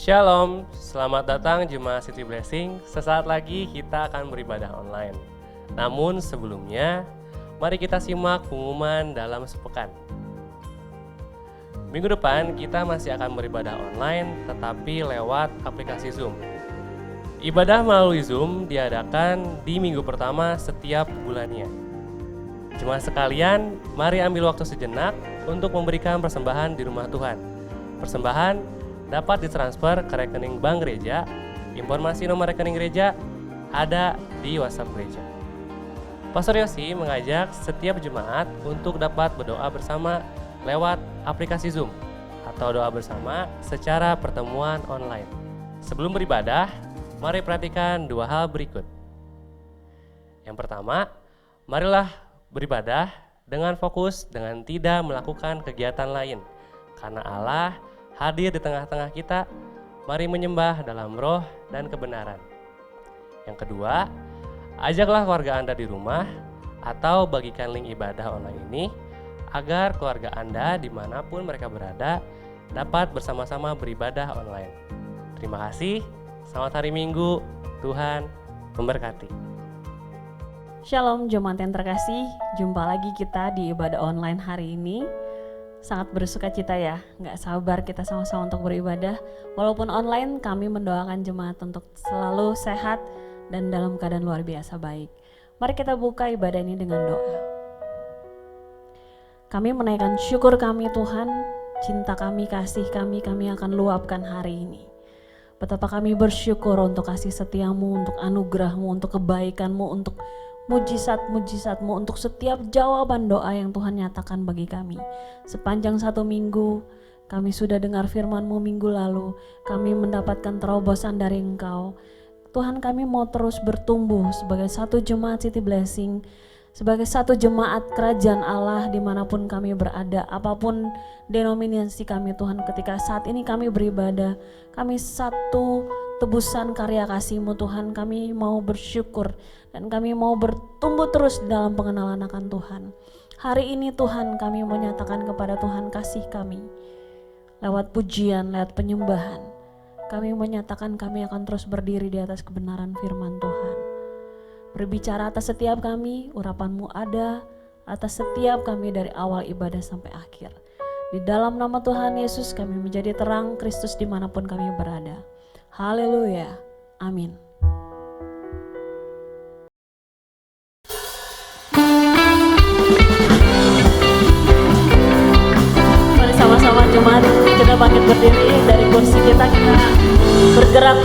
Shalom, selamat datang Jemaat City Blessing. Sesaat lagi kita akan beribadah online. Namun sebelumnya, mari kita simak pengumuman dalam sepekan. Minggu depan kita masih akan beribadah online, tetapi lewat aplikasi Zoom. Ibadah melalui Zoom diadakan di minggu pertama setiap bulannya. Jemaat sekalian, mari ambil waktu sejenak untuk memberikan persembahan di rumah Tuhan. Persembahan dapat ditransfer ke rekening bank gereja. Informasi nomor rekening gereja ada di WhatsApp gereja. Pastor Yosi mengajak setiap jemaat untuk dapat berdoa bersama lewat aplikasi Zoom atau doa bersama secara pertemuan online. Sebelum beribadah, mari perhatikan dua hal berikut. Yang pertama, marilah beribadah dengan fokus dengan tidak melakukan kegiatan lain. Karena Allah hadir di tengah-tengah kita, mari menyembah dalam roh dan kebenaran. Yang kedua, ajaklah keluarga Anda di rumah atau bagikan link ibadah online ini agar keluarga Anda dimanapun mereka berada dapat bersama-sama beribadah online. Terima kasih, selamat hari Minggu, Tuhan memberkati. Shalom jemaat yang terkasih, jumpa lagi kita di ibadah online hari ini. Sangat bersuka cita ya, gak sabar kita sama-sama untuk beribadah. Walaupun online, kami mendoakan jemaat untuk selalu sehat dan dalam keadaan luar biasa baik. Mari kita buka ibadah ini dengan doa. Kami menaikkan syukur kami Tuhan, cinta kami, kasih kami akan luapkan hari ini. Betapa kami bersyukur untuk kasih setiamu, untuk anugerahmu, untuk kebaikanmu, untuk mujizat-mujizatmu, untuk setiap jawaban doa yang Tuhan nyatakan bagi kami. Sepanjang satu minggu, kami sudah dengar firman-Mu minggu lalu, kami mendapatkan terobosan dari Engkau. Tuhan, kami mau terus bertumbuh sebagai satu jemaat City Blessing, sebagai satu jemaat kerajaan Allah dimanapun kami berada, apapun denominasi kami Tuhan. Ketika saat ini kami beribadah, kami satu tebusan karya kasih-Mu Tuhan, kami mau bersyukur dan kami mau bertumbuh terus dalam pengenalan akan Tuhan. Hari ini Tuhan, kami menyatakan kepada Tuhan kasih kami lewat pujian, lewat penyembahan. Kami menyatakan kami akan terus berdiri di atas kebenaran firman Tuhan. Berbicara atas setiap kami, urapan-Mu ada atas setiap kami dari awal ibadah sampai akhir. Di dalam nama Tuhan Yesus kami menjadi terang Kristus dimanapun kami berada. Haleluya, amin. Mari sama-sama jemaat kita bangkit berdiri dari kursi kita bergerak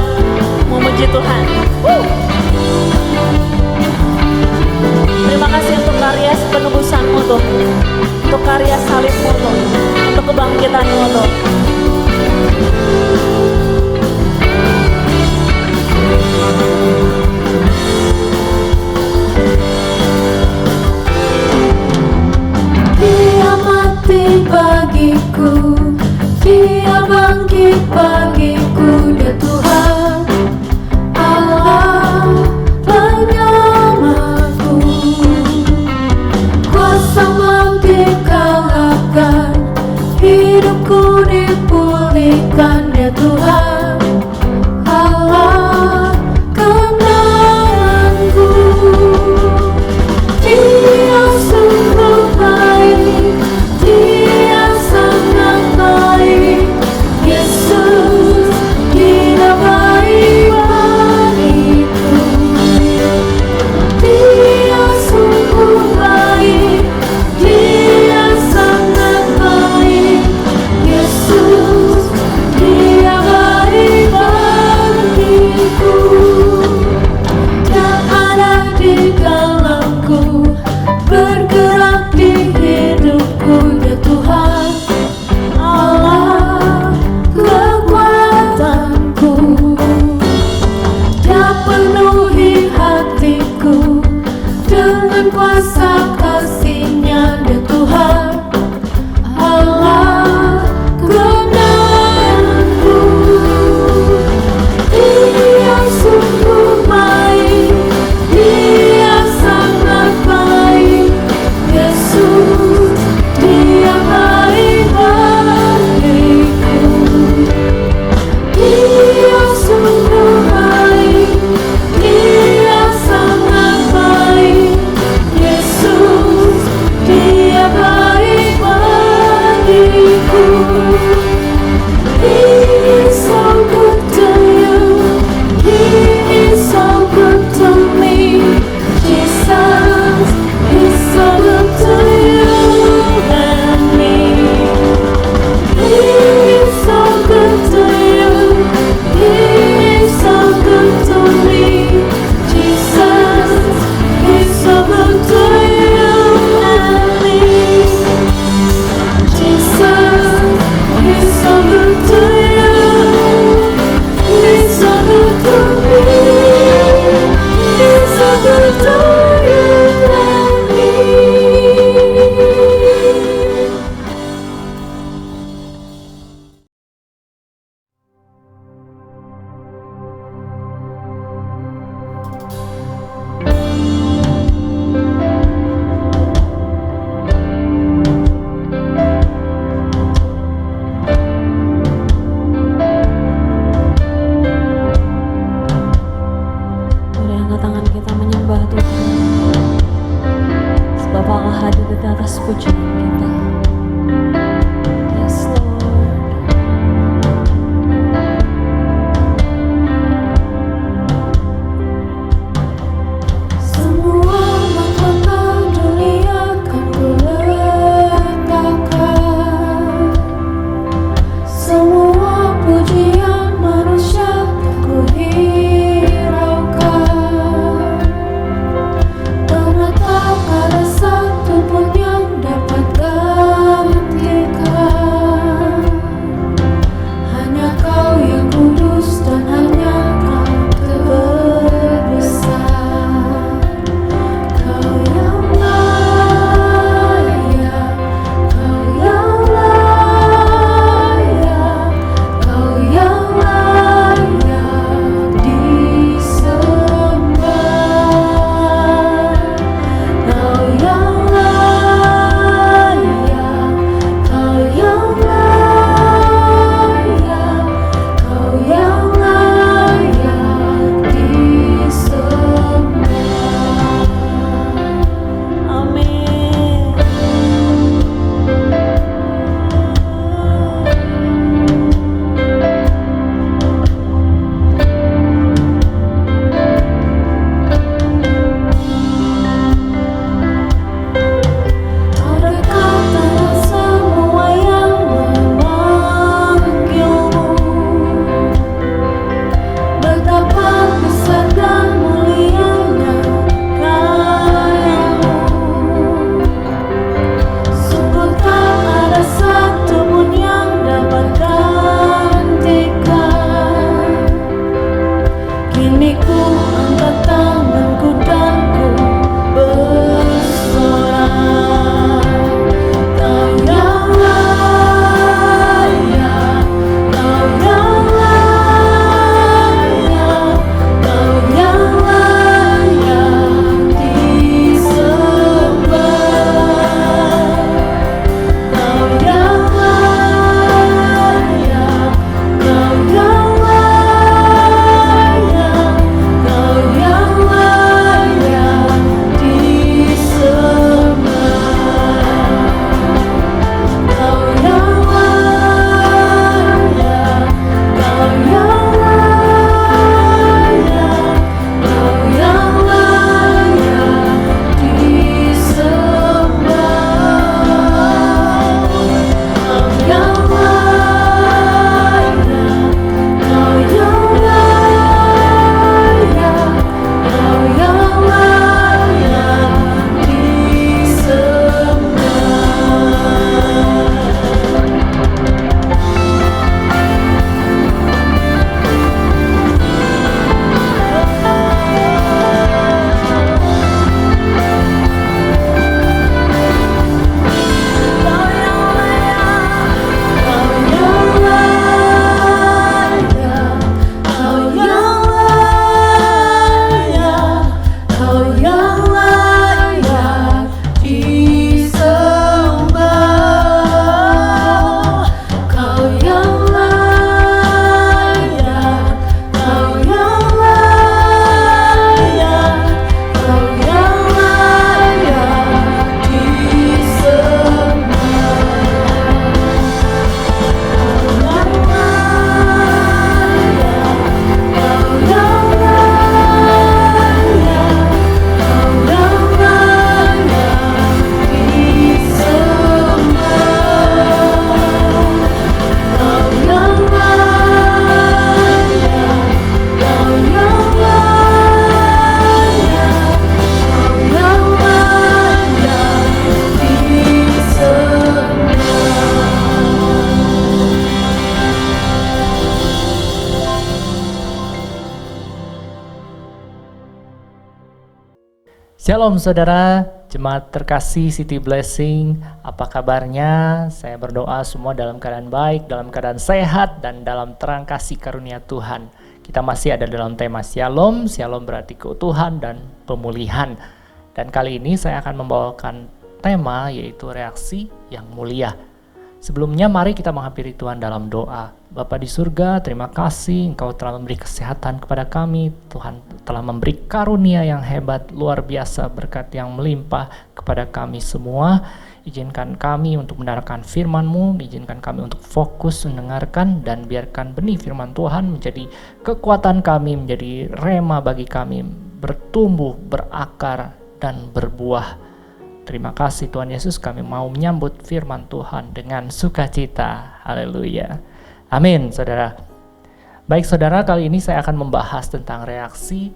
memuji Tuhan. Terima kasih untuk karya penebusan-Mu Tuhan, untuk karya salib-Mu Tuhan, untuk kebangkitan-Mu Tuhan. Dia mati bagiku, Dia bangkit bagiku, Dia Tuhan Allah penyelamatku. Kuasa maut dikalahkan, hidupku dipulihkan, Dia Tuhan Allah kemenanganku. Dia sungguh baik, Dia sangat baik, Yesus Dia baik bagiku. Dia sungguh baik, Dia sangat baik, Yesus Dia baik bagiku. Dia ada di dalamku, bergerak di hidupku, Dia Tuhan Allah kekuatanku. Dia penuhi hatiku dengan kuasa kasih-Nya, Dia Tuhan Allah kemenanganku. Dia sungguh baik, Dia sangat baik, Yesus Dia baik bagiku. Dia hadir di atas pujian kita. Yes Lord. Semua mahkota dunia kan ku letakkan, semua pujian manusia tak ku hiraukan, karena tak ada satu pun yang dapat gantikan. Hanya Kau yang kudus dan hanya Kau terbesar. Kau yang layak, Kau yang layak, Kau yang layak disembah. Kau yang layak, Kau yang layak, Kau yang layak disembah. Amin. Kau dekat dengan semua yang memanggilmu. Betapa besar dan mulianya Kayamu. Sungguh tak ada satu pun yang dapat gantikan. Kini ku angkat tanganku dan ku bersorak. Kau yang layak, Kau yang layak, Kau yang layak disembah. Kau yang layak, Kau yang layak, Kau yang layak disembah. Kau yang layak, Kau yang layak, Kau yang layak disembah. Kau yang layak, Kau yang layak, Kau yang layak disembah. Kau yang layak, Kau yang layak, Kau yang layak disembah. Kau yang layak, Kau yang layak, Kau yang layak Shalom saudara, jemaat terkasih City Blessing, apa kabarnya? Saya berdoa semua dalam keadaan baik, dalam keadaan sehat, dan dalam terang kasih karunia Tuhan. Kita masih ada dalam tema Shalom, Shalom berarti keutuhan dan pemulihan. Dan kali ini saya akan membawakan tema yaitu reaksi yang mulia. Sebelumnya mari kita menghampiri Tuhan dalam doa. Bapa di surga, terima kasih Engkau telah memberi kesehatan kepada kami. Tuhan telah memberi karunia yang hebat, luar biasa, berkat yang melimpah kepada kami semua. Izinkan kami untuk mendengarkan firman-Mu, izinkan kami untuk fokus mendengarkan, dan biarkan benih firman Tuhan menjadi kekuatan kami, menjadi rema bagi kami, bertumbuh, berakar, dan berbuah. Terima kasih Tuhan Yesus, kami mau menyambut firman Tuhan dengan sukacita. Haleluya. Amin, saudara. Baik saudara, kali ini saya akan membahas tentang reaksi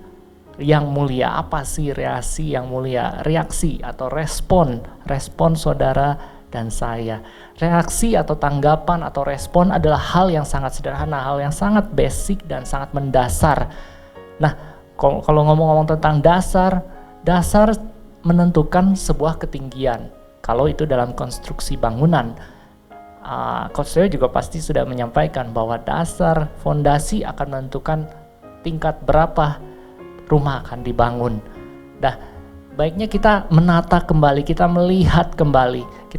yang mulia. Apa sih reaksi yang mulia? Reaksi atau respon saudara dan saya. Reaksi atau tanggapan atau respon adalah hal yang sangat sederhana, hal yang sangat basic dan sangat mendasar. Nah, kalau ngomong-ngomong tentang dasar menentukan sebuah ketinggian. Kalau itu dalam konstruksi bangunan, Coach Leo juga pasti sudah menyampaikan bahwa dasar fondasi akan menentukan tingkat berapa rumah akan dibangun. Nah, baiknya kita menata kembali, kita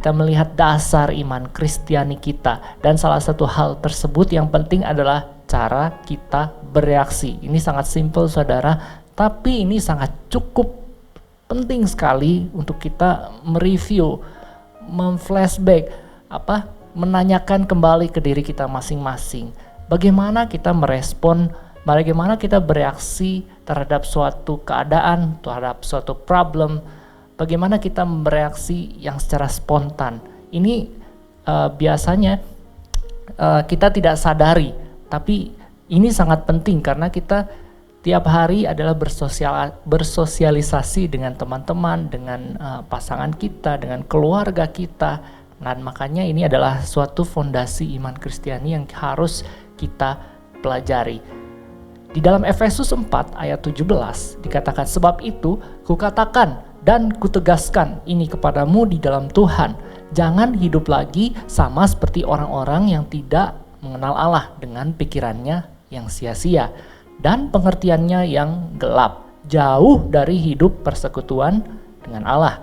melihat dasar iman Kristiani kita. Dan salah satu hal tersebut yang penting adalah cara kita bereaksi. Ini sangat simpel saudara, tapi ini sangat cukup penting sekali untuk kita mereview, memflashback, menanyakan kembali ke diri kita masing-masing. Bagaimana kita merespon, bagaimana kita bereaksi terhadap suatu keadaan, terhadap suatu problem, bagaimana kita bereaksi yang secara spontan. Ini biasanya kita tidak sadari, tapi ini sangat penting karena kita tiap hari adalah bersosialisasi dengan teman-teman, dengan pasangan kita, dengan keluarga kita. Dan makanya ini adalah suatu fondasi iman Kristiani yang harus kita pelajari. Di dalam Efesus 4 ayat 17 dikatakan, sebab itu kukatakan dan kutegaskan ini kepadamu di dalam Tuhan. Jangan hidup lagi sama seperti orang-orang yang tidak mengenal Allah dengan pikirannya yang sia-sia dan pengertiannya yang gelap, jauh dari hidup persekutuan dengan Allah.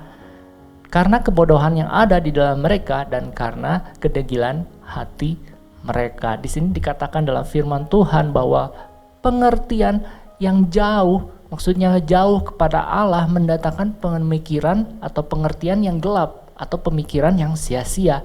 Karena kebodohan yang ada di dalam mereka dan karena kedegilan hati mereka. Di sini dikatakan dalam firman Tuhan bahwa pengertian yang jauh, maksudnya jauh kepada Allah, mendatangkan pemikiran atau pengertian yang gelap atau pemikiran yang sia-sia.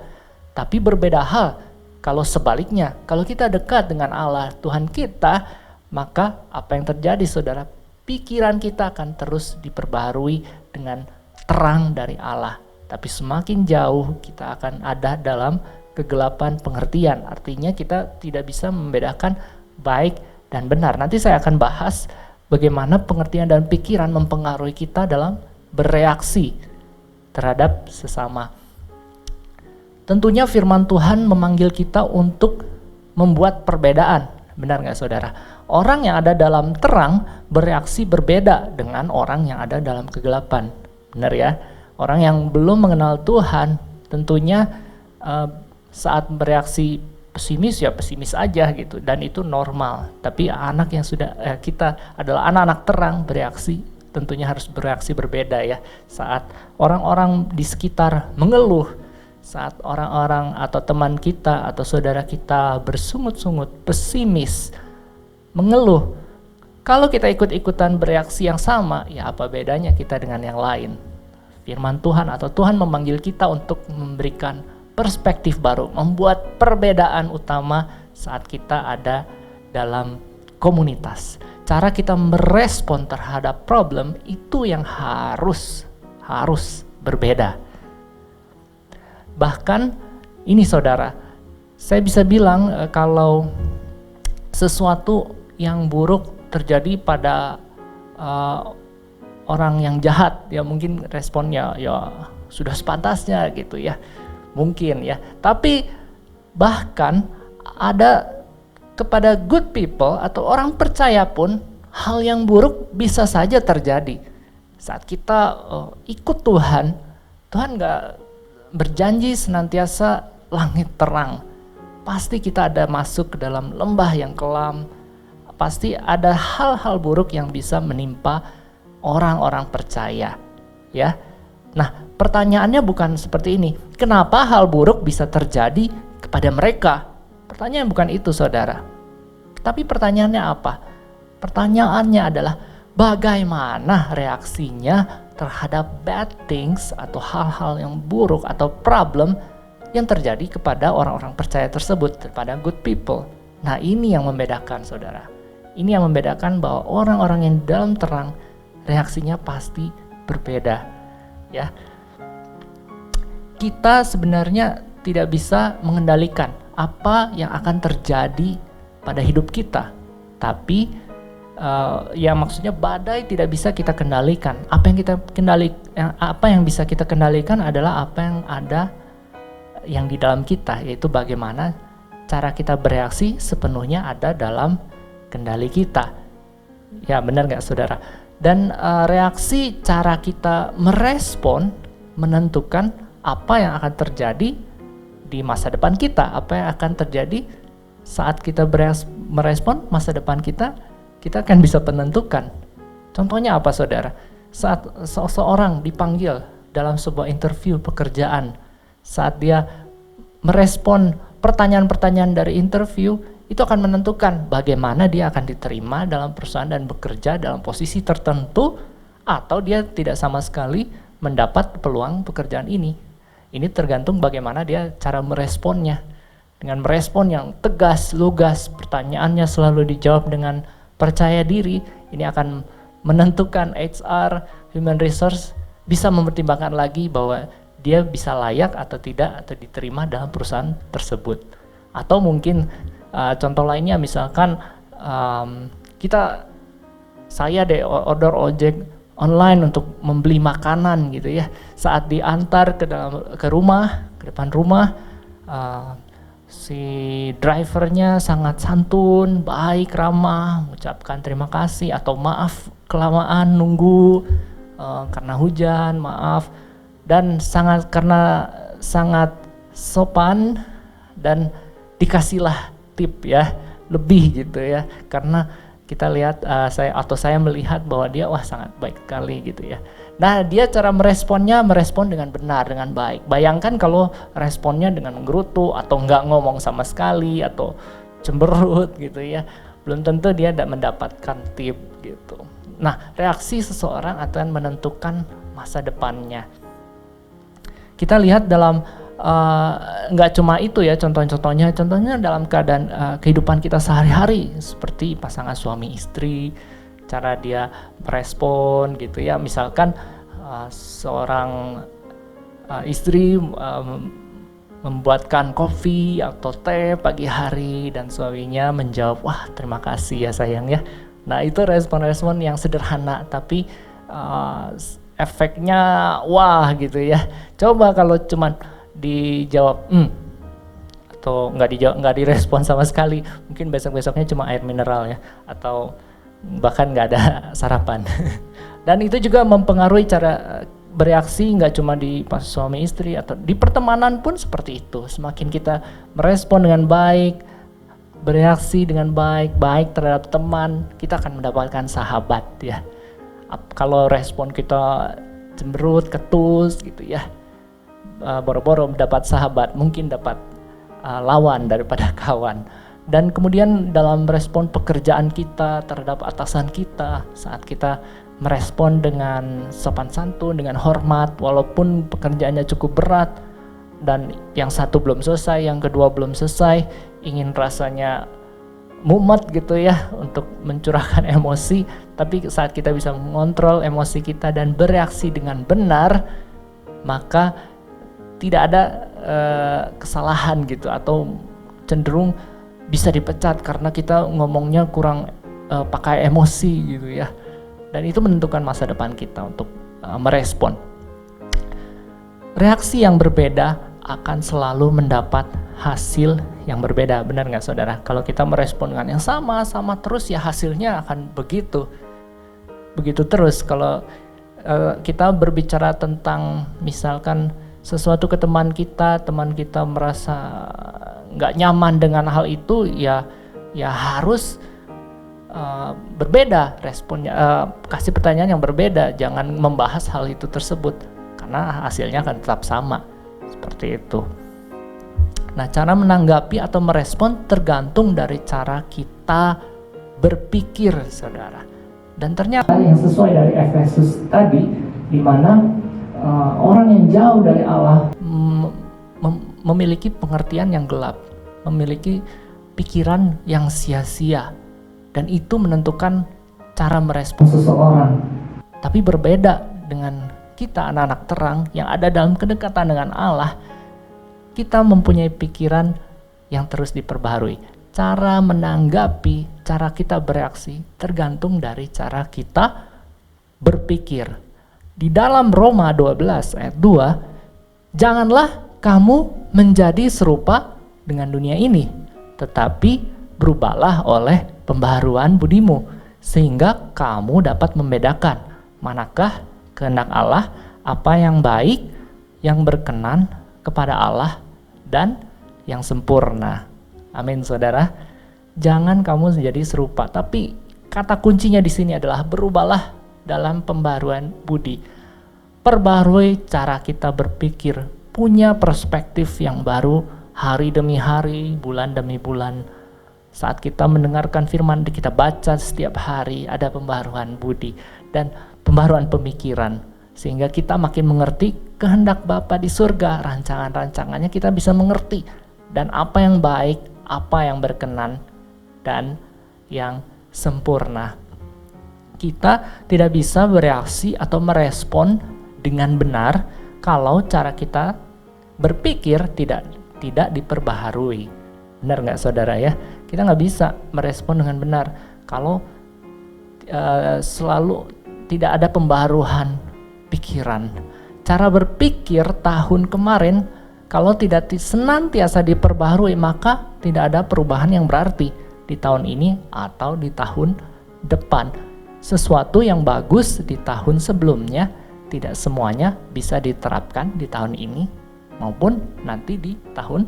Tapi berbeda hal kalau sebaliknya, kalau kita dekat dengan Allah, Tuhan kita, maka apa yang terjadi saudara? Pikiran kita akan terus diperbaharui dengan terang dari Allah. Tapi semakin jauh kita akan ada dalam kegelapan pengertian. Artinya kita tidak bisa membedakan baik dan benar. Nanti saya akan bahas bagaimana pengertian dan pikiran mempengaruhi kita dalam bereaksi terhadap sesama. Tentunya firman Tuhan memanggil kita untuk membuat perbedaan. Benar nggak saudara? Orang yang ada dalam terang bereaksi berbeda dengan orang yang ada dalam kegelapan. Benar ya? Orang yang belum mengenal Tuhan tentunya saat bereaksi pesimis ya pesimis aja gitu, dan itu normal. Tapi anak yang sudah kita adalah anak-anak terang, bereaksi tentunya harus bereaksi berbeda ya. Saat orang-orang di sekitar mengeluh, saat orang-orang atau teman kita atau saudara kita bersungut-sungut, pesimis, mengeluh, kalau kita ikut-ikutan bereaksi yang sama, ya apa bedanya kita dengan yang lain? Firman Tuhan atau Tuhan memanggil kita untuk memberikan perspektif baru, membuat perbedaan utama saat kita ada dalam komunitas. Cara kita merespon terhadap problem itu yang harus berbeda. Bahkan ini saudara, saya bisa bilang kalau sesuatu yang buruk terjadi pada orang yang jahat, ya mungkin responnya ya sudah sepantasnya gitu ya, mungkin ya. Tapi bahkan ada kepada good people atau orang percaya pun hal yang buruk bisa saja terjadi. Saat kita ikut Tuhan, Tuhan gak berjanji senantiasa langit terang. Pasti kita ada masuk ke dalam lembah yang kelam. Pasti ada hal-hal buruk yang bisa menimpa orang-orang percaya, ya. Nah, pertanyaannya bukan seperti ini. Kenapa hal buruk bisa terjadi kepada mereka? Pertanyaan bukan itu, saudara. Tapi pertanyaannya apa? Pertanyaannya adalah bagaimana reaksinya terhadap bad things atau hal-hal yang buruk atau problem yang terjadi kepada orang-orang percaya tersebut, kepada good people. Nah, ini yang membedakan, saudara. Ini yang membedakan bahwa orang-orang yang dalam terang reaksinya pasti berbeda. Ya, kita sebenarnya tidak bisa mengendalikan apa yang akan terjadi pada hidup kita, tapi ya maksudnya badai tidak bisa kita kendalikan. Apa yang bisa kita kendalikan adalah apa yang ada yang di dalam kita, yaitu bagaimana cara kita bereaksi sepenuhnya ada dalam kendali kita. Ya, benar nggak, saudara? Dan reaksi, cara kita merespon menentukan apa yang akan terjadi di masa depan kita, apa yang akan terjadi saat kita merespon masa depan kita akan bisa menentukan. Contohnya apa, saudara? Saat seseorang dipanggil dalam sebuah interview pekerjaan, saat dia merespon pertanyaan-pertanyaan dari interview, itu akan menentukan bagaimana dia akan diterima dalam perusahaan dan bekerja dalam posisi tertentu, atau dia tidak sama sekali mendapat peluang pekerjaan ini. Ini tergantung bagaimana dia cara meresponnya. Dengan merespon yang tegas, lugas, pertanyaannya selalu dijawab dengan percaya diri, ini akan menentukan HR, human resource, bisa mempertimbangkan lagi bahwa dia bisa layak atau tidak atau diterima dalam perusahaan tersebut. Atau mungkin contoh lainnya, misalkan saya order ojek online untuk membeli makanan gitu ya. Saat diantar ke depan rumah, si drivernya sangat santun, baik, ramah, mengucapkan terima kasih atau maaf kelamaan nunggu karena hujan, maaf, dan sangat sopan, dan dikasihlah tip ya, lebih gitu ya, karena kita lihat saya melihat bahwa dia sangat baik sekali gitu ya. Nah, dia cara merespon dengan benar, dengan baik. Bayangkan kalau responnya dengan menggerutu atau nggak ngomong sama sekali atau cemberut gitu ya, belum tentu dia mendapatkan tip gitu. Nah, reaksi seseorang akan menentukan masa depannya. Kita lihat dalam nggak cuma itu ya, contohnya dalam keadaan kehidupan kita sehari-hari, seperti pasangan suami istri, cara dia merespon gitu ya. Misalkan seorang istri membuatkan kopi atau teh pagi hari dan suaminya menjawab, wah terima kasih ya sayang ya. Nah, itu respon-respon yang sederhana tapi efeknya wah gitu ya. Coba kalau cuman dijawab atau nggak direspon sama sekali, mungkin besoknya cuma air mineral ya, atau bahkan nggak ada sarapan. Dan itu juga mempengaruhi cara bereaksi, nggak cuma di pas suami istri atau di pertemanan pun seperti itu. Semakin kita merespon dengan baik, bereaksi dengan baik terhadap teman, kita akan mendapatkan sahabat ya. Kalau respon kita cemberut, ketus gitu ya, boro-boro mendapat sahabat, mungkin dapat lawan daripada kawan. Dan kemudian dalam respon pekerjaan kita terhadap atasan kita, saat kita merespon dengan sopan santun, dengan hormat, walaupun pekerjaannya cukup berat dan yang satu belum selesai, yang kedua belum selesai, ingin rasanya mumet gitu ya untuk mencurahkan emosi, tapi saat kita bisa mengontrol emosi kita dan bereaksi dengan benar, maka tidak ada kesalahan gitu, atau cenderung bisa dipecat karena kita ngomongnya kurang pakai emosi gitu ya. Dan itu menentukan masa depan kita untuk merespon. Reaksi yang berbeda akan selalu mendapat hasil yang berbeda, benar nggak saudara? Kalau kita merespon dengan yang sama terus ya hasilnya akan begitu terus. Kalau kita berbicara tentang misalkan sesuatu ke teman kita merasa nggak nyaman dengan hal itu, ya harus berbeda responnya, kasih pertanyaan yang berbeda, jangan membahas hal itu tersebut. karena hasilnya akan tetap sama. Seperti itu. Nah, cara menanggapi atau merespon tergantung dari cara kita berpikir, saudara. Dan ternyata yang sesuai dari Efesus tadi, di mana orang yang jauh dari Allah memiliki pengertian yang gelap, memiliki pikiran yang sia-sia, dan itu menentukan cara merespon seseorang. Tapi berbeda dengan kita anak-anak terang yang ada dalam kedekatan dengan Allah, kita mempunyai pikiran yang terus diperbaharui. Cara menanggapi, cara kita bereaksi tergantung dari cara kita berpikir. Di dalam Roma 12 ayat 2, janganlah kamu menjadi serupa dengan dunia ini, tetapi berubahlah oleh pembaharuan budimu, sehingga kamu dapat membedakan manakah kehendak Allah, apa yang baik, yang berkenan kepada Allah, dan yang sempurna. Amin, saudara. Jangan kamu menjadi serupa, tapi kata kuncinya di sini adalah berubahlah dalam pembaharuan budi. Perbarui cara kita berpikir, punya perspektif yang baru hari demi hari, bulan demi bulan. Saat kita mendengarkan firman, kita baca setiap hari, ada pembaharuan budi dan pembaharuan pemikiran, sehingga kita makin mengerti kehendak Bapa di surga, rancangan-rancangannya kita bisa mengerti, dan apa yang baik, apa yang berkenan, dan yang sempurna. Kita tidak bisa bereaksi atau merespon dengan benar kalau cara kita berpikir tidak diperbaharui. Benar nggak, saudara ya? Kita nggak bisa merespon dengan benar kalau selalu tidak ada pembaharuan pikiran. Cara berpikir tahun kemarin kalau tidak senantiasa diperbaharui, maka tidak ada perubahan yang berarti di tahun ini atau di tahun depan. Sesuatu yang bagus di tahun sebelumnya tidak semuanya bisa diterapkan di tahun ini maupun nanti di tahun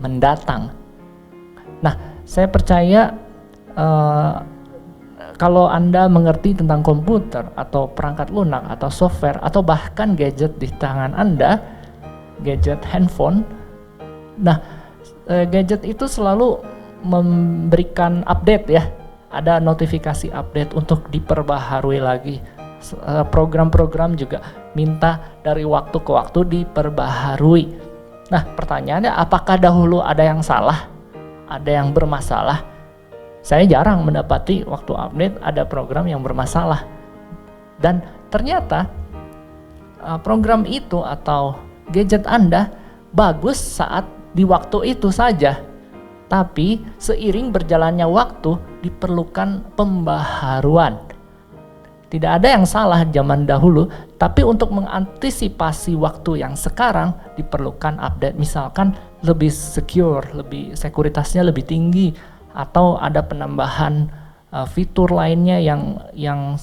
mendatang. Nah, saya percaya kalau Anda mengerti tentang komputer atau perangkat lunak atau software atau bahkan gadget di tangan Anda, gadget handphone, nah gadget itu selalu memberikan update ya, ada notifikasi update untuk diperbaharui lagi. Program-program juga minta dari waktu ke waktu diperbaharui. Nah, pertanyaannya, apakah dahulu ada yang salah? Ada yang bermasalah? Saya jarang mendapati waktu update ada program yang bermasalah. Dan ternyata program itu atau gadget Anda bagus saat di waktu itu saja. Tapi seiring berjalannya waktu diperlukan pembaharuan. Tidak ada yang salah zaman dahulu, tapi untuk mengantisipasi waktu yang sekarang diperlukan update. Misalkan lebih secure, sekuritasnya lebih tinggi, atau ada penambahan fitur lainnya yang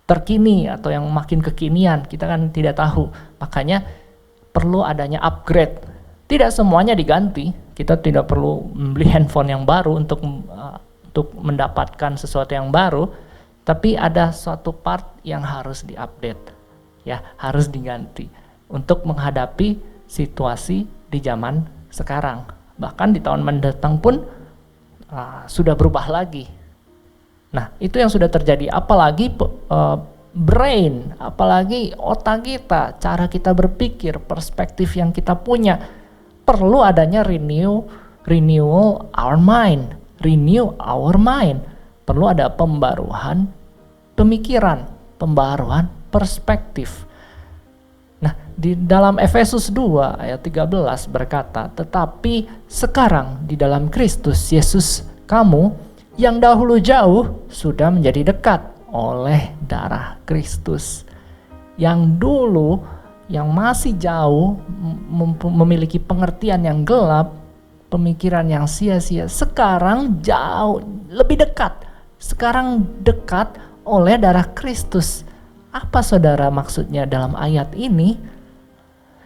terkini atau yang makin kekinian, kita kan tidak tahu. Makanya perlu adanya upgrade. Tidak semuanya diganti, kita tidak perlu membeli handphone yang baru untuk mendapatkan sesuatu yang baru, tapi ada suatu part yang harus diupdate, ya, harus diganti untuk menghadapi situasi di zaman sekarang. Bahkan di tahun mendatang pun sudah berubah lagi. Nah, itu yang sudah terjadi. Apalagi brain, apalagi otak kita, cara kita berpikir, perspektif yang kita punya, perlu adanya renewal our mind, renew our mind. Perlu ada pembaruan pemikiran, pembaruan perspektif. Nah, di dalam Efesus 2 ayat 13 berkata, tetapi sekarang di dalam Kristus Yesus kamu yang dahulu jauh sudah menjadi dekat oleh darah Kristus. Yang dulu, yang masih jauh, memiliki pengertian yang gelap, pemikiran yang sia-sia, sekarang jauh, lebih dekat. Sekarang dekat oleh darah Kristus. Apa saudara maksudnya dalam ayat ini?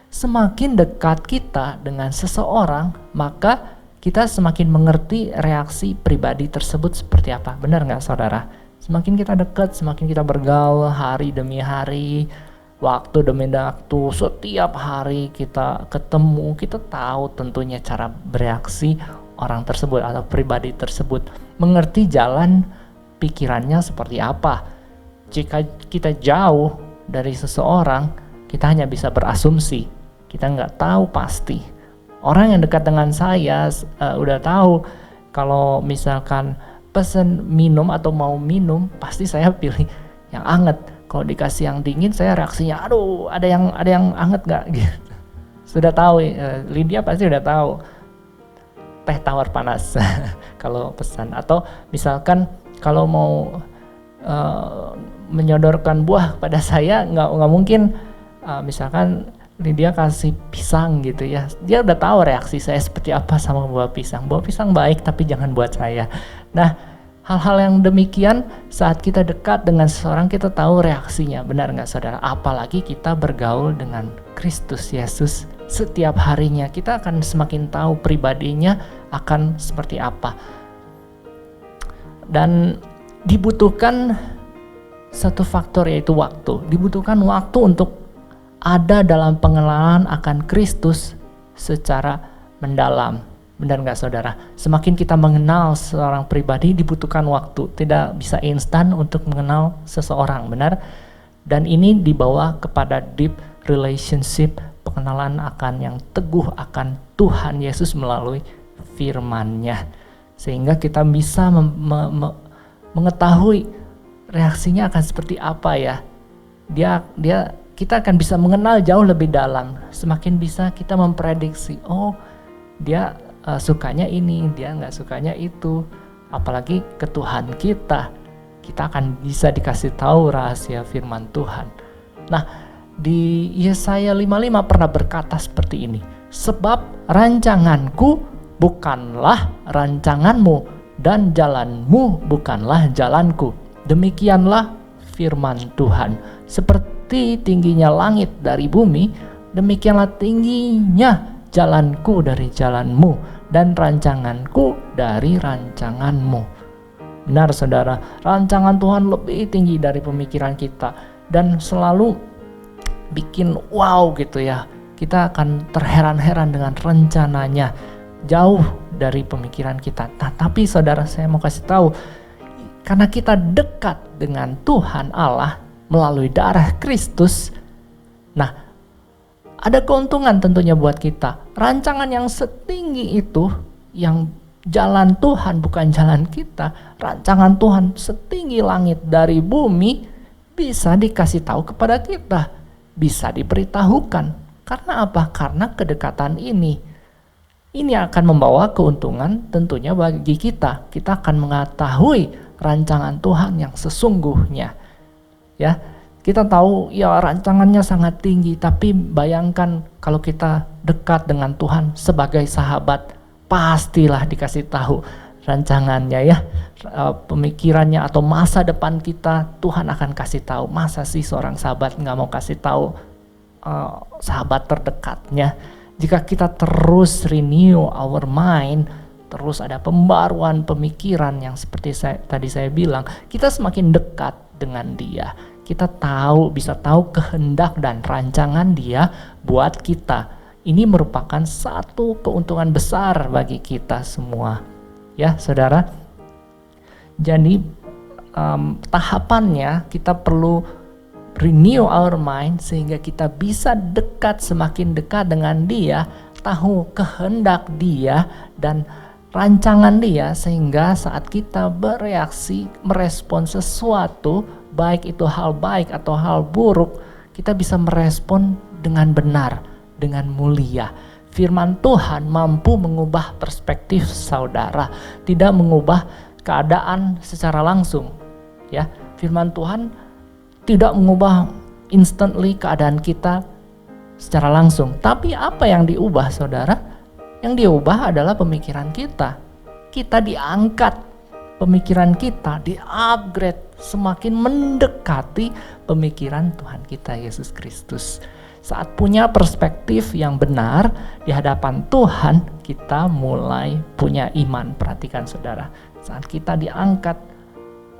Semakin dekat kita dengan seseorang, maka kita semakin mengerti reaksi pribadi tersebut seperti apa. Benar nggak saudara? Semakin kita dekat, semakin kita bergaul hari demi hari, waktu demi waktu, setiap hari kita ketemu, kita tahu tentunya cara bereaksi orang tersebut atau pribadi tersebut, mengerti jalan pikirannya seperti apa. Jika kita jauh dari seseorang, kita hanya bisa berasumsi, kita nggak tahu pasti. Orang yang dekat dengan saya udah tahu kalau misalkan pesen minum atau mau minum, pasti saya pilih yang anget. Kalau dikasih yang dingin, saya reaksinya, aduh, ada yang anget nggak? Gitu. Sudah tahu, Lydia pasti udah tahu. Teh tawar panas kalau pesan. Atau misalkan kalau mau menyodorkan buah pada saya, nggak mungkin misalkan Lydia kasih pisang gitu ya. Dia udah tahu reaksi saya seperti apa sama buah pisang. Buah pisang baik, tapi jangan buat saya. Nah, hal-hal yang demikian saat kita dekat dengan seseorang, kita tahu reaksinya, benar nggak saudara? Apalagi kita bergaul dengan Kristus Yesus setiap harinya, kita akan semakin tahu pribadinya akan seperti apa. Dan dibutuhkan satu faktor, yaitu waktu. Dibutuhkan waktu untuk ada dalam pengenalan akan Kristus secara mendalam. Benar nggak saudara? Semakin kita mengenal seorang pribadi, dibutuhkan waktu. Tidak bisa instan untuk mengenal seseorang, benar? Dan ini dibawa kepada deep relationship, pengenalan akan yang teguh akan Tuhan Yesus melalui firman-Nya. Sehingga kita bisa mengetahui reaksinya akan seperti apa ya. Kita akan bisa mengenal jauh lebih dalam. Semakin bisa kita memprediksi, oh dia sukanya ini, dia nggak sukanya itu. Apalagi ke Tuhan kita akan bisa dikasih tahu rahasia firman Tuhan. Nah, di Yesaya 55 pernah berkata seperti ini, sebab rancanganku bukanlah rancanganmu, dan jalanmu bukanlah jalanku. Demikianlah firman Tuhan. Seperti tingginya langit dari bumi, demikianlah tingginya jalanku dari jalanmu, dan rancanganku dari rancanganmu. Benar saudara, rancangan Tuhan lebih tinggi dari pemikiran kita, dan selalu bikin wow gitu ya. Kita akan terheran-heran dengan rencananya, jauh dari pemikiran kita. Nah, tapi saudara, saya mau kasih tahu, karena kita dekat dengan Tuhan Allah melalui darah Kristus, nah ada keuntungan tentunya buat kita. Rancangan yang setinggi itu, yang jalan Tuhan bukan jalan kita, rancangan Tuhan setinggi langit dari bumi, bisa dikasih tahu kepada kita, bisa diberitahukan. Karena apa? Karena kedekatan ini akan membawa keuntungan tentunya bagi kita. Kita akan mengetahui rancangan Tuhan yang sesungguhnya. Ya, kita tahu ya rancangannya sangat tinggi, tapi bayangkan kalau kita dekat dengan Tuhan sebagai sahabat, pastilah dikasih tahu rancangannya ya, pemikirannya atau masa depan kita, Tuhan akan kasih tahu. Masa sih seorang sahabat nggak mau kasih tahu sahabat terdekatnya? Jika kita terus renew our mind, terus ada pembaruan pemikiran yang seperti tadi saya bilang, kita semakin dekat dengan Dia. Kita bisa tahu kehendak dan rancangan Dia buat kita. Ini merupakan satu keuntungan besar bagi kita semua. Ya, saudara. Jadi tahapannya kita perlu renew our mind sehingga kita bisa semakin dekat dengan Dia, tahu kehendak Dia dan rancangan Dia, sehingga saat kita bereaksi, merespon sesuatu, baik itu hal baik atau hal buruk, kita bisa merespon dengan benar, dengan mulia. Firman Tuhan mampu mengubah perspektif saudara, tidak mengubah keadaan secara langsung. Ya, firman Tuhan tidak mengubah instantly keadaan kita secara langsung. Tapi apa yang diubah saudara? Yang diubah adalah pemikiran kita. Kita diangkat, pemikiran kita di-upgrade, semakin mendekati pemikiran Tuhan kita Yesus Kristus. Saat punya perspektif yang benar di hadapan Tuhan, kita mulai punya iman. Perhatikan saudara, saat kita diangkat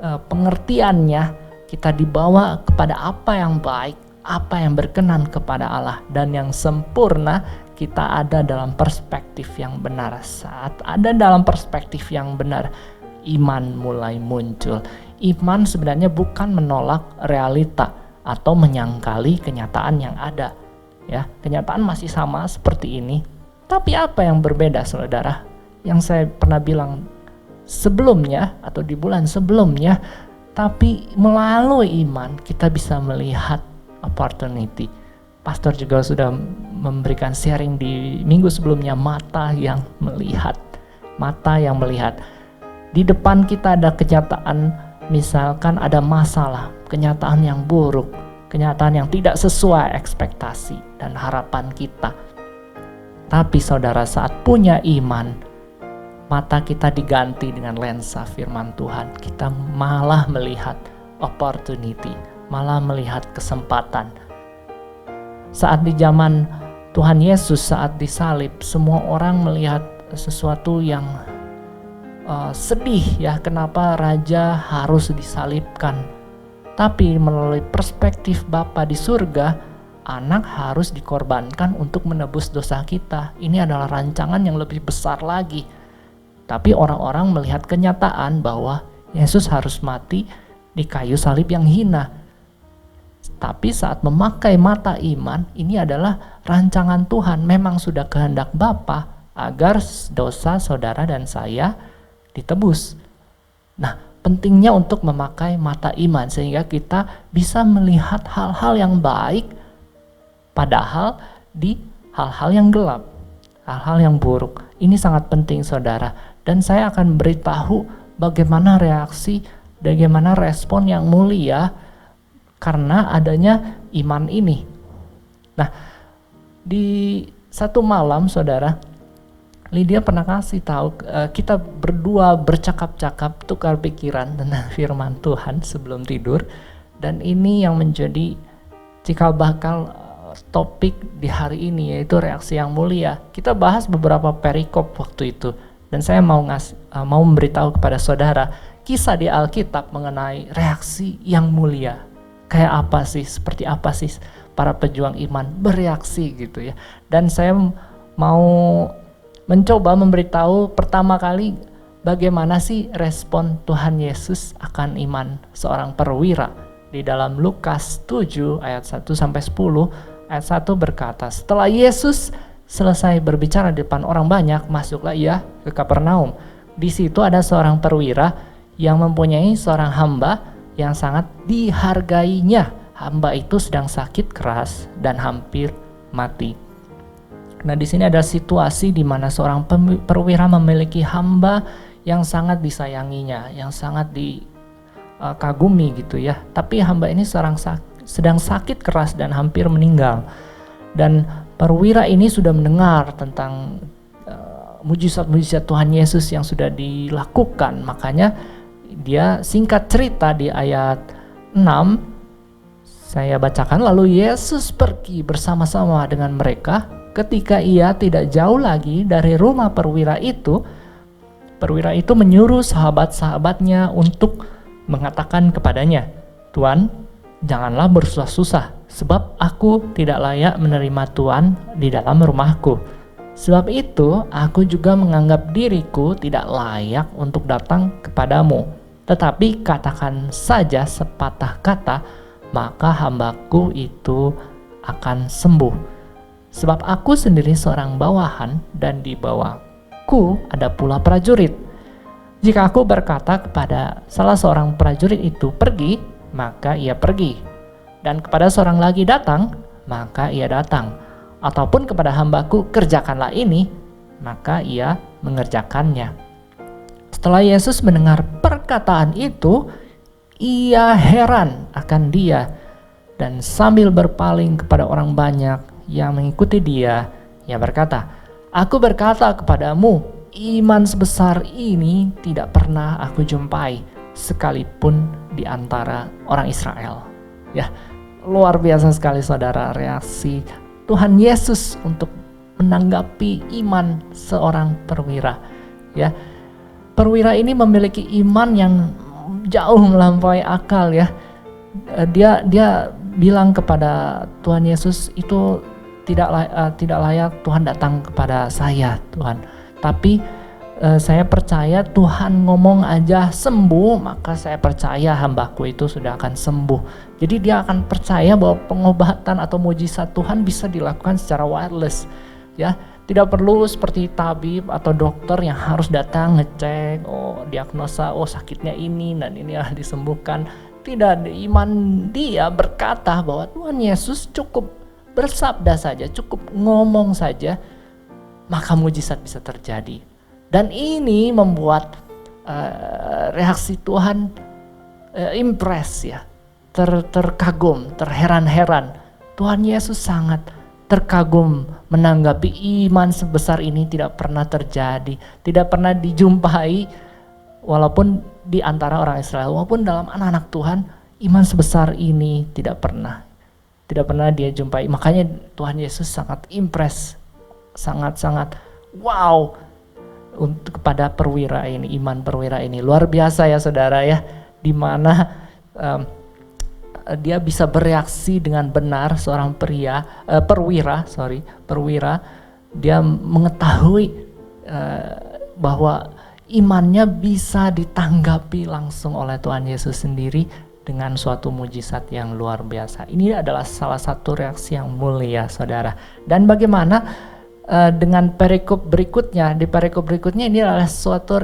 pengertiannya, kita dibawa kepada apa yang baik, apa yang berkenan kepada Allah, dan yang sempurna kita ada dalam perspektif yang benar. Saat ada dalam perspektif yang benar, iman mulai muncul. Iman sebenarnya bukan menolak realita atau menyangkali kenyataan yang ada. Ya, kenyataan masih sama seperti ini. Tapi apa yang berbeda, saudara? Yang saya pernah bilang sebelumnya atau di bulan sebelumnya, tapi melalui iman kita bisa melihat opportunity. Pastor juga sudah memberikan sharing di minggu sebelumnya, mata yang melihat. Mata yang melihat. Di depan kita ada kenyataan, misalkan ada masalah, kenyataan yang buruk, kenyataan yang tidak sesuai ekspektasi dan harapan kita. Tapi saudara, saat punya iman, mata kita diganti dengan lensa firman Tuhan. Kita malah melihat opportunity, malah melihat kesempatan. Saat di zaman Tuhan Yesus, saat disalib, semua orang melihat sesuatu yang sedih ya, kenapa raja harus disalibkan. Tapi melalui perspektif Bapa di surga, anak harus dikorbankan untuk menebus dosa kita. Ini adalah rancangan yang lebih besar lagi. Tapi orang-orang melihat kenyataan bahwa Yesus harus mati di kayu salib yang hina. Tapi saat memakai mata iman, ini adalah rancangan Tuhan. Memang sudah kehendak Bapa agar dosa saudara dan saya ditebus. Nah, pentingnya untuk memakai mata iman sehingga kita bisa melihat hal-hal yang baik padahal di hal-hal yang gelap, hal-hal yang buruk. Ini sangat penting, saudara. Dan saya akan beritahu bagaimana reaksi, bagaimana respon yang mulia karena adanya iman ini. Nah, di satu malam, saudara, Lydia pernah kasih tahu, kita berdua bercakap-cakap, tukar pikiran tentang firman Tuhan sebelum tidur. Dan ini yang menjadi cikal bakal topik di hari ini, yaitu reaksi yang mulia. Kita bahas beberapa perikop waktu itu. Dan saya mau memberitahu kepada saudara kisah di Alkitab mengenai reaksi yang mulia. Kayak apa sih, seperti apa sih para pejuang iman bereaksi gitu ya. Dan saya mau mencoba memberitahu pertama kali bagaimana sih respon Tuhan Yesus akan iman seorang perwira. Di dalam Lukas 7 ayat 1 sampai 10, ayat 1 berkata, setelah Yesus selesai berbicara di depan orang banyak, masuklah ia ke Kapernaum. Di situ ada seorang perwira yang mempunyai seorang hamba yang sangat dihargainya. Hamba itu sedang sakit keras dan hampir mati. Nah, di sini ada situasi di mana seorang perwira memiliki hamba yang sangat disayanginya, yang sangat dikagumi gitu ya. Tapi hamba ini sedang sakit keras dan hampir meninggal. Dan perwira ini sudah mendengar tentang mujizat-mujizat Tuhan Yesus yang sudah dilakukan. Makanya dia singkat cerita di ayat 6, saya bacakan, lalu Yesus pergi bersama-sama dengan mereka. Ketika ia tidak jauh lagi dari rumah perwira itu menyuruh sahabat-sahabatnya untuk mengatakan kepadanya, Tuan, janganlah bersusah-susah, sebab aku tidak layak menerima Tuan di dalam rumahku. Sebab itu aku juga menganggap diriku tidak layak untuk datang kepadamu. Tetapi katakan saja sepatah kata, maka hambaku itu akan sembuh. Sebab aku sendiri seorang bawahan dan di bawahku ada pula prajurit. Jika aku berkata kepada salah seorang prajurit itu pergi, maka ia pergi. Dan kepada seorang lagi datang, maka ia datang. Ataupun kepada hambaku kerjakanlah ini, maka ia mengerjakannya. Setelah Yesus mendengar perkataan itu, ia heran akan dia. Dan sambil berpaling kepada orang banyak yang mengikuti dia, ia berkata, aku berkata kepadamu, iman sebesar ini tidak pernah aku jumpai, sekalipun di antara orang Israel. Ya, luar biasa sekali saudara reaksi Tuhan Yesus untuk menanggapi iman seorang perwira. Ya, perwira ini memiliki iman yang jauh melampaui akal ya. Dia bilang kepada Tuhan Yesus, itu tidak layak Tuhan datang kepada saya Tuhan. Tapi saya percaya Tuhan ngomong aja sembuh, maka saya percaya hambaku itu sudah akan sembuh. Jadi dia akan percaya bahwa pengobatan atau mujizat Tuhan bisa dilakukan secara wireless, ya. Tidak perlu seperti tabib atau dokter yang harus datang ngecek, diagnosa, sakitnya ini dan ini disembuhkan. Tidak, iman dia berkata bahwa Tuhan Yesus cukup bersabda saja, cukup ngomong saja, maka mujizat bisa terjadi. Dan ini membuat reaksi Tuhan impress ya, terkagum, terheran-heran. Tuhan Yesus sangat terkagum menanggapi iman sebesar ini tidak pernah terjadi, tidak pernah dijumpai walaupun di antara orang Israel, walaupun dalam anak-anak Tuhan, iman sebesar ini tidak pernah dia jumpai. Makanya Tuhan Yesus sangat impress, sangat wow untuk kepada perwira ini, iman perwira ini luar biasa ya saudara ya, dimana dia bisa bereaksi dengan benar. Seorang perwira dia mengetahui bahwa imannya bisa ditanggapi langsung oleh Tuhan Yesus sendiri dengan suatu mujizat yang luar biasa. Ini adalah salah satu reaksi yang mulia saudara. Dan bagaimana dengan perikop berikutnya, di perikop berikutnya ini adalah suatu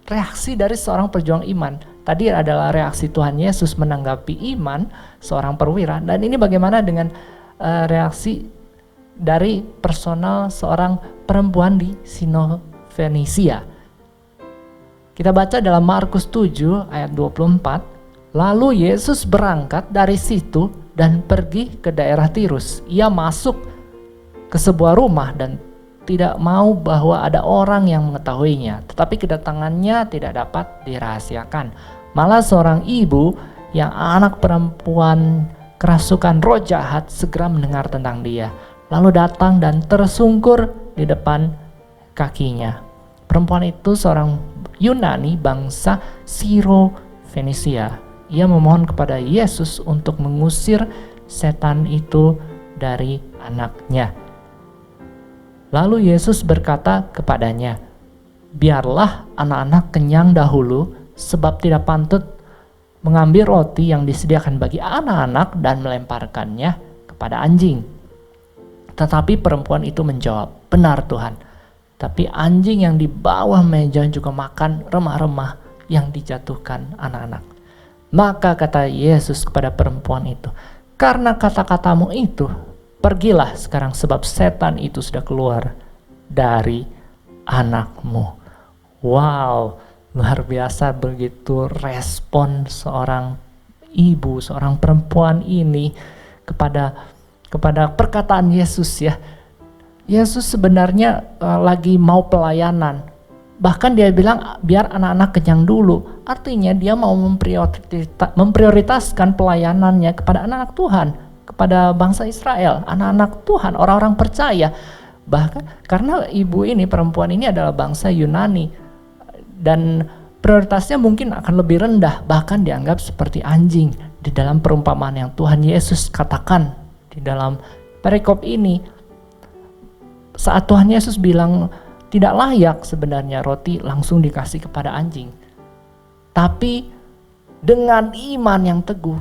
reaksi dari seorang pejuang iman. Tadi adalah reaksi Tuhan Yesus menanggapi iman seorang perwira, dan ini bagaimana dengan reaksi dari personal seorang perempuan di Sino-Fenisia. Kita baca dalam Markus 7 ayat 24, lalu Yesus berangkat dari situ dan pergi ke daerah Tirus. Ia masuk ke sebuah rumah dan tidak mau bahwa ada orang yang mengetahuinya, tetapi kedatangannya tidak dapat dirahasiakan. Malah seorang ibu yang anak perempuan kerasukan roh jahat segera mendengar tentang dia, lalu datang dan tersungkur di depan kakinya. Perempuan itu seorang Yunani bangsa Siro-Fenisia. Ia memohon kepada Yesus untuk mengusir setan itu dari anaknya. Lalu Yesus berkata kepadanya, biarlah anak-anak kenyang dahulu, sebab tidak pantut mengambil roti yang disediakan bagi anak-anak dan melemparkannya kepada anjing. Tetapi perempuan itu menjawab, benar Tuhan, tapi anjing yang di bawah meja juga makan remah-remah yang dijatuhkan anak-anak. Maka kata Yesus kepada perempuan itu, karena kata-katamu itu, pergilah sekarang sebab setan itu sudah keluar dari anakmu. Wow, luar biasa begitu respon seorang ibu, seorang perempuan ini kepada perkataan Yesus ya. Yesus sebenarnya lagi mau pelayanan. Bahkan dia bilang biar anak-anak kenyang dulu. Artinya dia mau memprioritaskan pelayanannya kepada anak-anak Tuhan, kepada bangsa Israel, anak-anak Tuhan, orang-orang percaya. Bahkan karena ibu ini, perempuan ini adalah bangsa Yunani, dan prioritasnya mungkin akan lebih rendah, bahkan dianggap seperti anjing di dalam perumpamaan yang Tuhan Yesus katakan di dalam perikop ini. Saat Tuhan Yesus bilang tidak layak sebenarnya roti langsung dikasih kepada anjing, tapi dengan iman yang teguh,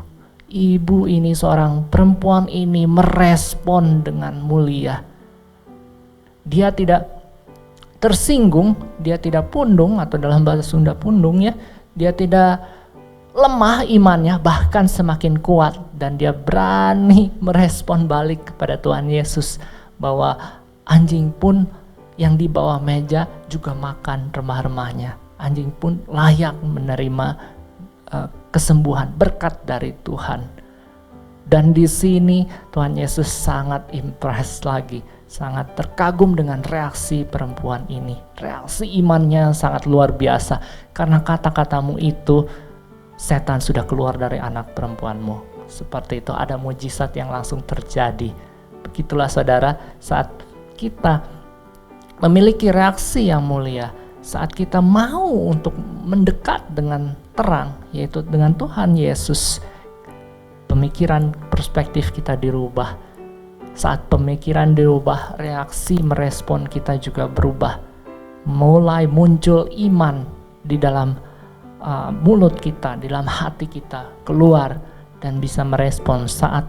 ibu ini, seorang perempuan ini merespon dengan mulia. Dia tidak tersinggung, dia tidak pundung, atau dalam bahasa Sunda pundung ya, dia tidak lemah imannya, bahkan semakin kuat, dan dia berani merespon balik kepada Tuhan Yesus bahwa anjing pun yang di bawah meja juga makan remah-remahnya. Anjing pun layak menerima kesembuhan, berkat dari Tuhan. Dan di sini Tuhan Yesus sangat impress lagi, sangat terkagum dengan reaksi perempuan ini. Reaksi imannya sangat luar biasa, karena kata-katamu itu setan sudah keluar dari anak perempuanmu. Seperti itu, ada mujizat yang langsung terjadi. Begitulah saudara, saat kita memiliki reaksi yang mulia, saat kita mau untuk mendekat dengan terang, yaitu dengan Tuhan Yesus, pemikiran, perspektif kita dirubah. Saat pemikiran dirubah, reaksi merespon kita juga berubah. Mulai muncul iman di dalam mulut kita, di dalam hati kita, keluar dan bisa merespon. Saat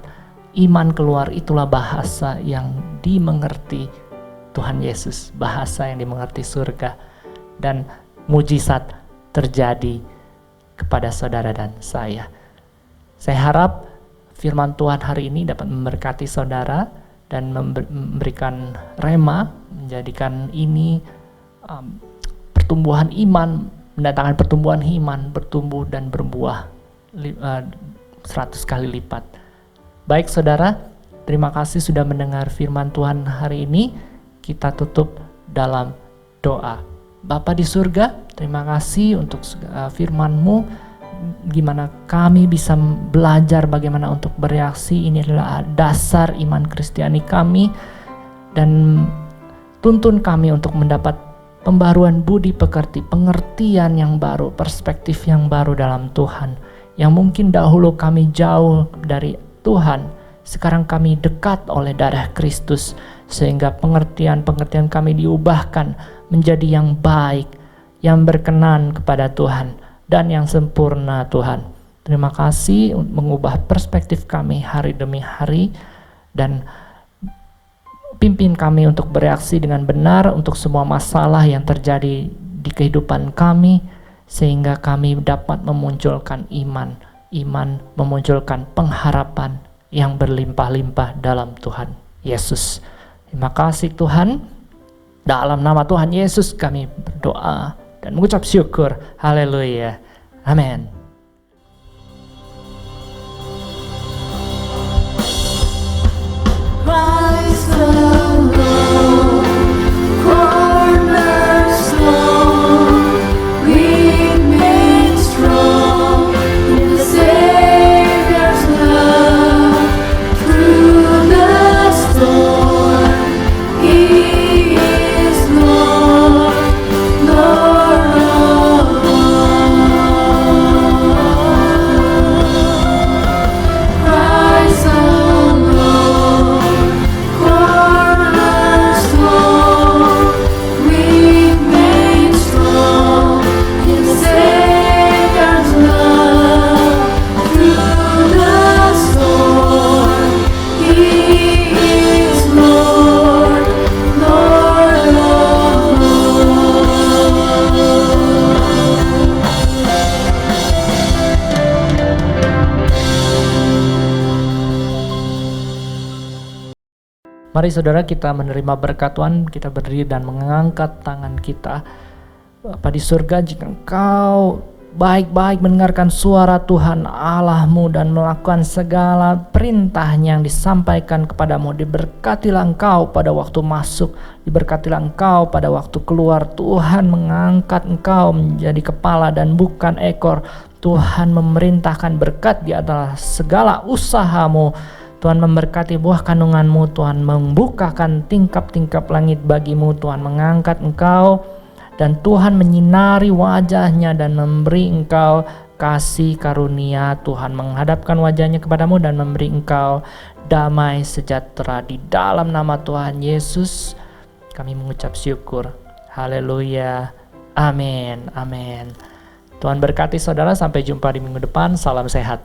iman keluar, itulah bahasa yang dimengerti Tuhan Yesus, bahasa yang dimengerti surga, dan mujizat terjadi kepada saudara dan saya. Saya harap firman Tuhan hari ini dapat memberkati saudara dan memberikan rema, menjadikan ini pertumbuhan iman, mendatangkan pertumbuhan iman, bertumbuh dan berbuah 100 kali lipat. Baik saudara, terima kasih sudah mendengar firman Tuhan hari ini. Kita tutup dalam doa. Bapa di surga, terima kasih untuk firman-Mu. Gimana kami bisa belajar bagaimana untuk bereaksi. Ini adalah dasar iman Kristiani kami, dan tuntun kami untuk mendapat pembaruan budi pekerti, pengertian yang baru, perspektif yang baru dalam Tuhan. Yang mungkin dahulu kami jauh dari Tuhan, sekarang kami dekat oleh darah Kristus, sehingga pengertian-pengertian kami diubahkan menjadi yang baik, yang berkenan kepada Tuhan, dan yang sempurna Tuhan. Terima kasih mengubah perspektif kami hari demi hari, dan pimpin kami untuk bereaksi dengan benar untuk semua masalah yang terjadi di kehidupan kami, sehingga kami dapat memunculkan iman memunculkan pengharapan yang berlimpah-limpah dalam Tuhan Yesus. Terima kasih Tuhan. Dalam nama Tuhan Yesus kami berdoa dan mengucap syukur. Haleluya. Amin. Christ alone, cornerstone, remain strong in the Savior's love. Through the storm, He is Lord, Lord of all. Christ alone, cornerstone, remain strong in the Savior's love. Through the storm, He is Lord, Lord of Mari saudara kita menerima berkat Tuhan, kita berdiri dan mengangkat tangan kita. Bapa di surga, jika Engkau baik-baik mendengarkan suara Tuhan Allahmu dan melakukan segala perintahnya yang disampaikan kepadamu, diberkatilah Engkau pada waktu masuk, diberkatilah Engkau pada waktu keluar. Tuhan mengangkat Engkau menjadi kepala dan bukan ekor. Tuhan memerintahkan berkat di atas segala usahamu. Tuhan memberkati buah kandunganmu, Tuhan membukakan tingkap-tingkap langit bagimu, Tuhan mengangkat engkau, dan Tuhan menyinari wajahnya dan memberi engkau kasih karunia. Tuhan menghadapkan wajahnya kepadamu dan memberi engkau damai sejahtera. Di dalam nama Tuhan Yesus kami mengucap syukur. Haleluya. Amin. Amin. Tuhan berkati saudara, sampai jumpa di minggu depan. Salam sehat.